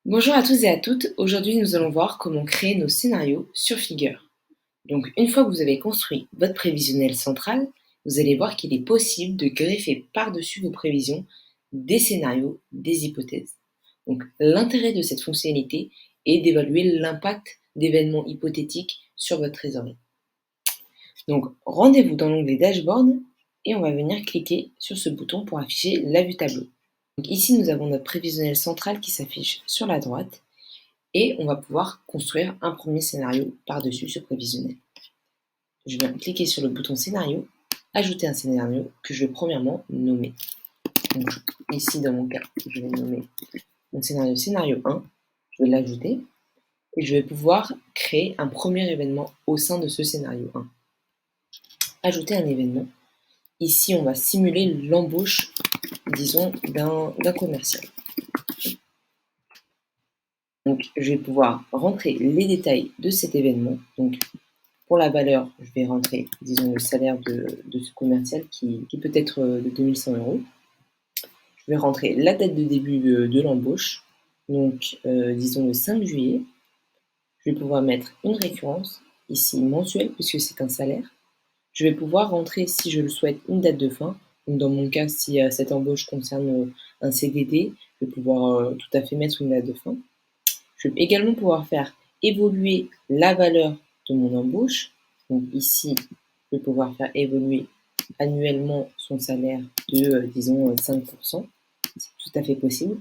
Bonjour à tous et à toutes, aujourd'hui nous allons voir comment créer nos scénarios sur Figure. Donc une fois que vous avez construit votre prévisionnel central, vous allez voir qu'il est possible de greffer par-dessus vos prévisions des scénarios, des hypothèses. Donc l'intérêt de cette fonctionnalité est d'évaluer l'impact d'événements hypothétiques sur votre trésorerie. Donc rendez-vous dans l'onglet Dashboard et on va venir cliquer sur ce bouton pour afficher la vue tableau. Donc ici nous avons notre prévisionnel central qui s'affiche sur la droite et on va pouvoir construire un premier scénario par-dessus ce prévisionnel. Je viens cliquer sur le bouton scénario, ajouter un scénario que je vais premièrement nommer. Donc ici dans mon cas, je vais nommer mon scénario 1, je vais l'ajouter et je vais pouvoir créer un premier événement au sein de ce scénario 1. Ajouter un événement. Ici, on va simuler l'embauche, disons, d'un commercial. Donc, je vais pouvoir rentrer les détails de cet événement. Donc, pour la valeur, je vais rentrer, disons, le salaire de ce commercial qui peut être de 2100 €. Je vais rentrer la date de début de l'embauche, donc disons le 5 juillet. Je vais pouvoir mettre une récurrence, ici mensuelle, puisque c'est un salaire. Je vais pouvoir rentrer, si je le souhaite, une date de fin. Donc dans mon cas, si cette embauche concerne un CDD, je vais pouvoir tout à fait mettre une date de fin. Je vais également pouvoir faire évoluer la valeur de mon embauche. Donc ici, je vais pouvoir faire évoluer annuellement son salaire de, disons, 5%. C'est tout à fait possible.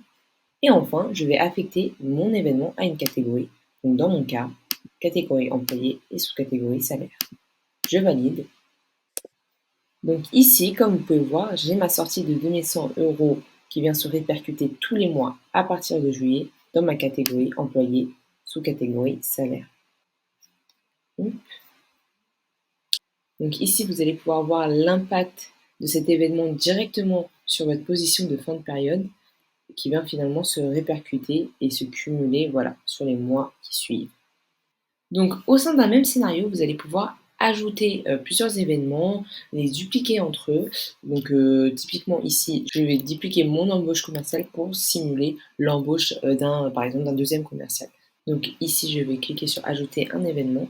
Et enfin, je vais affecter mon événement à une catégorie. Donc dans mon cas, catégorie employé et sous-catégorie salaire. Je valide. Donc ici, comme vous pouvez voir, j'ai ma sortie de 2100 € qui vient se répercuter tous les mois à partir de juillet dans ma catégorie employé sous-catégorie salaire. Donc ici, vous allez pouvoir voir l'impact de cet événement directement sur votre position de fin de période qui vient finalement se répercuter et se cumuler sur les mois qui suivent. Donc au sein d'un même scénario, vous allez pouvoir ajouter plusieurs événements, les dupliquer entre eux. Donc typiquement ici, je vais dupliquer mon embauche commerciale pour simuler l'embauche par exemple d'un deuxième commercial. Donc ici, je vais cliquer sur ajouter un événement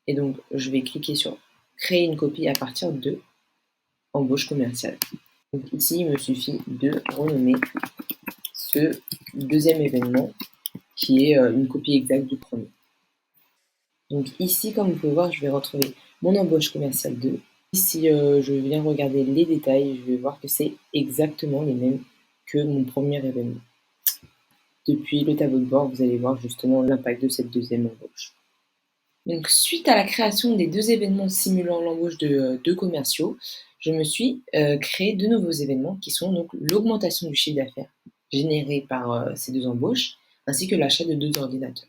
et donc je vais cliquer sur créer une copie à partir de embauche commerciale. Donc ici, il me suffit de renommer ce deuxième événement qui est une copie exacte du premier. Donc ici, comme vous pouvez voir, je vais retrouver mon embauche commerciale 2. Si je viens regarder les détails, je vais voir que c'est exactement les mêmes que mon premier événement. Depuis le tableau de bord, vous allez voir justement l'impact de cette deuxième embauche. Donc suite à la création des deux événements simulant l'embauche de deux commerciaux, je me suis créé de nouveaux événements qui sont donc l'augmentation du chiffre d'affaires généré par ces deux embauches, ainsi que l'achat de deux ordinateurs.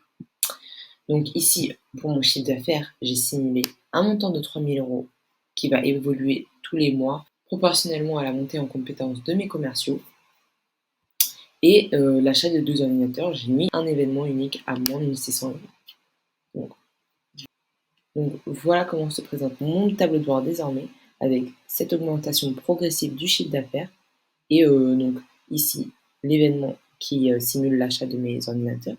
Donc ici, pour mon chiffre d'affaires, j'ai simulé un montant de 3000 € qui va évoluer tous les mois proportionnellement à la montée en compétences de mes commerciaux. Et l'achat de deux ordinateurs, j'ai mis un événement unique à moins de 1600 €. Donc voilà comment se présente mon tableau de bord désormais avec cette augmentation progressive du chiffre d'affaires et donc ici l'événement qui simule l'achat de mes ordinateurs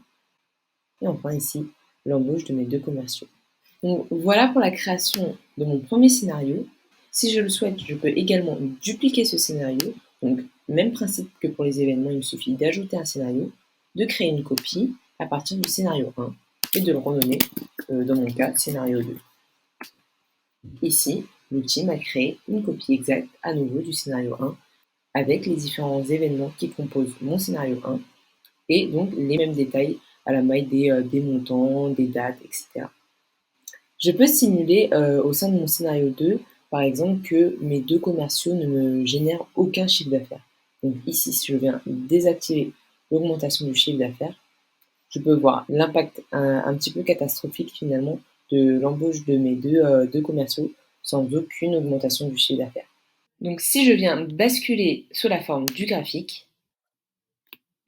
et enfin ici l'embauche de mes deux commerciaux. Donc voilà pour la création de mon premier scénario. Si je le souhaite, je peux également dupliquer ce scénario. Donc même principe que pour les événements, il me suffit d'ajouter un scénario, de créer une copie à partir du scénario 1 et de le renommer, dans mon cas, scénario 2. Ici, l'outil m'a créé une copie exacte à nouveau du scénario 1 avec les différents événements qui composent mon scénario 1 et donc les mêmes détails à la maille des montants, des dates, etc. Je peux simuler au sein de mon scénario 2, par exemple, que mes deux commerciaux ne me génèrent aucun chiffre d'affaires. Donc ici, si je viens désactiver l'augmentation du chiffre d'affaires, je peux voir l'impact un petit peu catastrophique finalement de l'embauche de mes deux commerciaux sans aucune augmentation du chiffre d'affaires. Donc si je viens basculer sous la forme du graphique,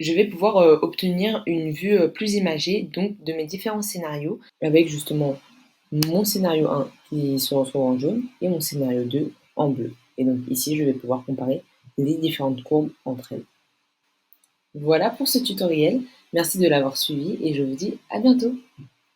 je vais pouvoir obtenir une vue plus imagée donc de mes différents scénarios avec justement mon scénario 1 qui se retrouve en jaune et mon scénario 2 en bleu. Et donc ici, je vais pouvoir comparer les différentes courbes entre elles. Voilà pour ce tutoriel. Merci de l'avoir suivi et je vous dis à bientôt.